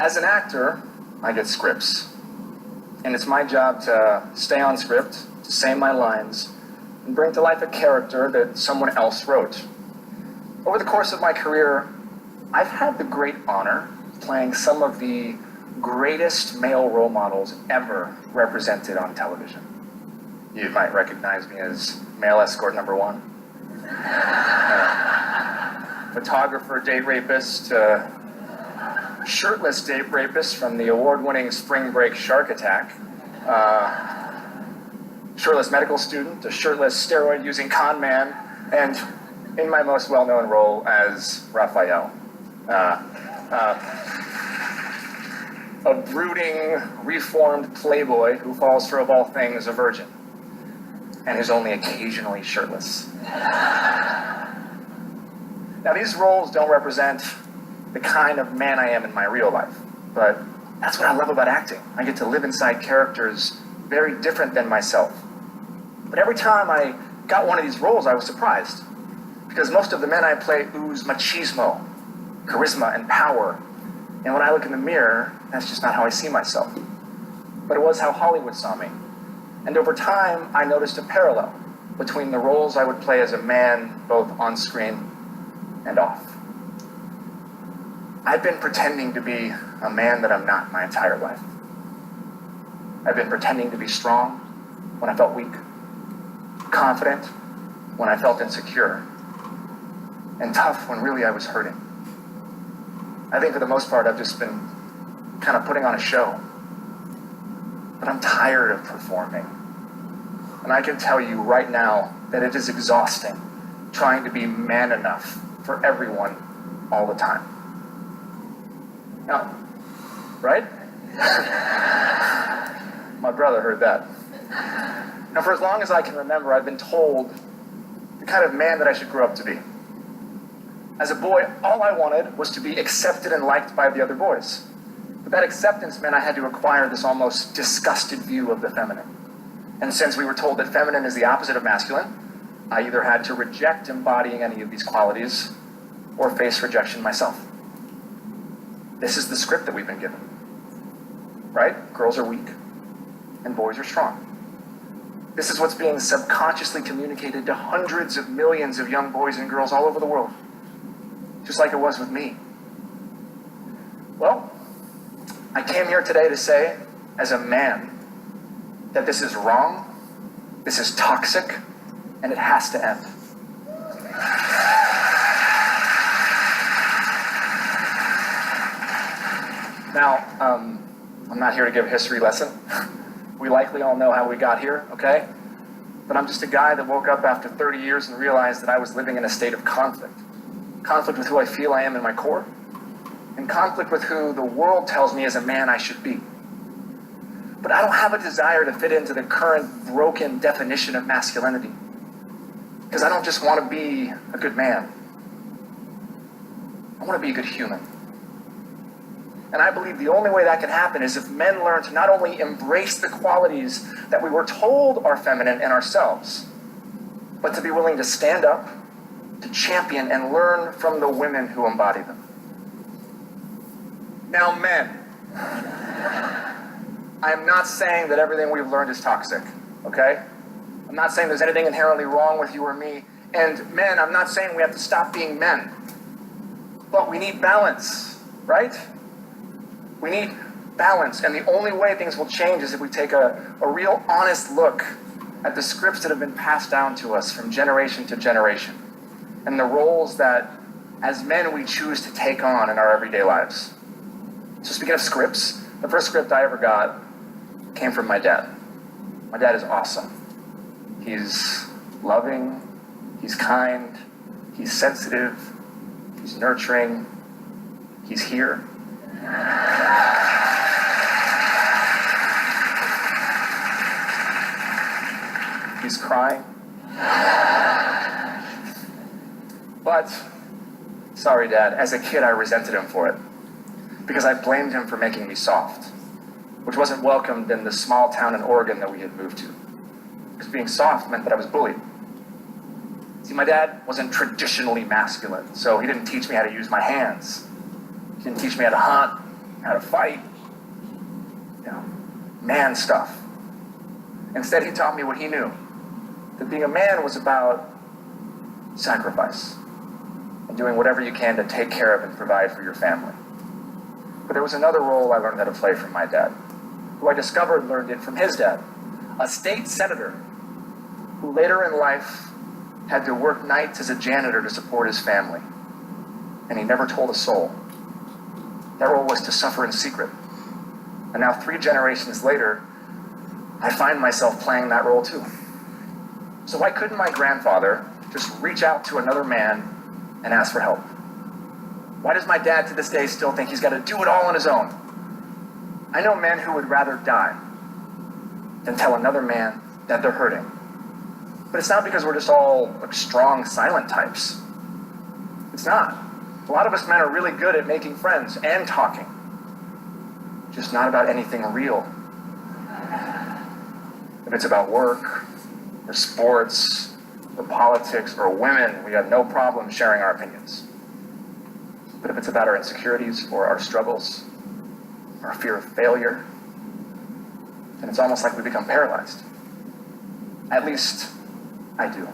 As an actor, I get scripts. And it's my job to stay on script, to say my lines, and bring to life a character that someone else wrote. Over the course of my career, I've had the great honor of playing some of the greatest male role models ever represented on television. You might recognize me as male escort number one, photographer date rapist, shirtless date rapist from the award-winning Spring Break Shark Attack, shirtless medical student, a shirtless steroid-using con man, and in my most well-known role as Raphael, a brooding, reformed playboy who falls for, of all things, a virgin, and who's only occasionally shirtless. Now, these roles don't represent the kind of man I am in my real life, but that's what I love about acting. I get to live inside characters very different than myself. But every time I got one of these roles, I was surprised, because most of the men I play ooze machismo, charisma, and power. And when I look in the mirror, that's just not how I see myself. But it was how Hollywood saw me. And over time, I noticed a parallel between the roles I would play as a man, both on screen and off. I've been pretending to be a man that I'm not my entire life. I've been pretending to be strong when I felt weak, confident when I felt insecure, and tough when really I was hurting. I think for the most part, I've just been kind of putting on a show. But I'm tired of performing. And I can tell you right now that it is exhausting trying to be man enough for everyone all the time. Now, right? My brother heard that. Now, for as long as I can remember, I've been told the kind of man that I should grow up to be. As a boy, all I wanted was to be accepted and liked by the other boys. But that acceptance meant I had to acquire this almost disgusted view of the feminine. And since we were told that feminine is the opposite of masculine, I either had to reject embodying any of these qualities or face rejection myself. This is the script that we've been given. Right? Girls are weak and boys are strong. This is what's being subconsciously communicated to hundreds of millions of young boys and girls all over the world. Just like it was with me. Well, I came here today to say, as a man, that this is wrong, this is toxic, and it has to end. Now, I'm not here to give a history lesson. We likely all know how we got here, okay? But I'm just a guy that woke up after 30 years and realized that I was living in a state of conflict. Conflict with who I feel I am in my core, and conflict with who the world tells me as a man I should be. But I don't have a desire to fit into the current broken definition of masculinity, because I don't just want to be a good man. I want to be a good human. And I believe the only way that can happen is if men learn to not only embrace the qualities that we were told are feminine in ourselves, but to be willing to stand up, to champion and learn from the women who embody them. Now, men, I am not saying that everything we've learned is toxic, okay? I'm not saying there's anything inherently wrong with you or me. And men, I'm not saying we have to stop being men. But we need balance, right? We need balance. And the only way things will change is if we take a real honest look at the scripts that have been passed down to us from generation to generation, and the roles that, as men, we choose to take on in our everyday lives. So speaking of scripts, the first script I ever got came from my dad. My dad is awesome. He's loving, he's kind, he's sensitive, he's nurturing, he's here. He's crying. But, sorry, Dad, as a kid I resented him for it, because I blamed him for making me soft, which wasn't welcomed in the small town in Oregon that we had moved to, because being soft meant that I was bullied. See, my dad wasn't traditionally masculine, so he didn't teach me how to use my hands. He didn't teach me how to hunt. how to fight, man stuff. Instead, he taught me what he knew, that being a man was about sacrifice and doing whatever you can to take care of and provide for your family. But there was another role I learned how to play from my dad, who I discovered learned it from his dad, a state senator who later in life had to work nights as a janitor to support his family. And he never told a soul. That role was to suffer in secret. And now 3 generations later, I find myself playing that role too. So why couldn't my grandfather just reach out to another man and ask for help? Why does my dad to this day still think he's got to do it all on his own? I know men who would rather die than tell another man that they're hurting. But it's not because we're just all strong, silent types. It's not. A lot of us men are really good at making friends and talking. Just not about anything real. If it's about work, or sports, or politics, or women, we have no problem sharing our opinions. But if it's about our insecurities, or our struggles, our fear of failure, then it's almost like we become paralyzed. At least, I do.